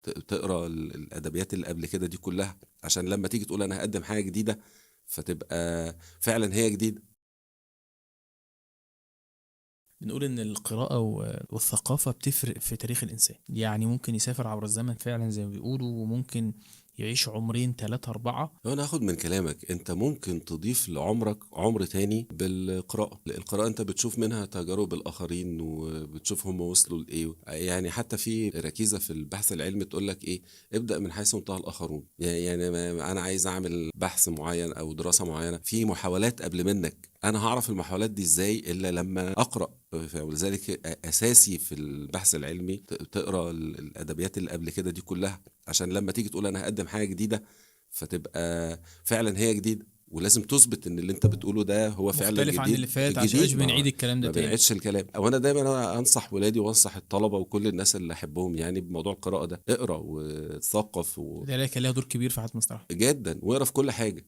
تقرا الادبيات اللي قبل كده دي كلها، عشان لما تيجي تقول انا هقدم حاجه جديده فتبقى فعلا هي جديده. بنقول إن القراءة والثقافة بتفرق في تاريخ الإنسان، يعني ممكن يسافر عبر الزمن فعلا زي ما بيقولوا، وممكن يعيش عمرين ثلاثة أربعة. لو انا هاخد من كلامك، انت ممكن تضيف لعمرك عمر تاني بالقراءة. القراءة انت بتشوف منها تجارب الاخرين وبتشوف هم وصلوا لايه. يعني حتى في ركيزة في البحث العلمي تقول لك ايه، ابدأ من حيث انتهى الاخرون. يعني انا عايز اعمل بحث معين او دراسة معينة، في محاولات قبل منك، انا هعرف المحاولات دي ازاي الا لما اقرا. ولذلك اساسي في البحث العلمي تقرا الادبيات اللي قبل كده دي كلها، عشان لما تيجي تقول انا هقدم حاجه جديده فتبقى فعلا هي جديدة. ولازم تثبت ان اللي انت بتقوله ده هو فعلا مختلف عن اللي جديد فات عشان مش جديد. بنعيد ما الكلام ده ما تاني. بنعيدش الكلام. او انا دايما أنا انصح ولادي وانصح الطلبة وكل الناس اللي احبهم يعني بموضوع القراءة ده، اقرا وتثقف ده كان لها دور كبير في حياة مصطلح. جدا، واقرا في كل حاجة.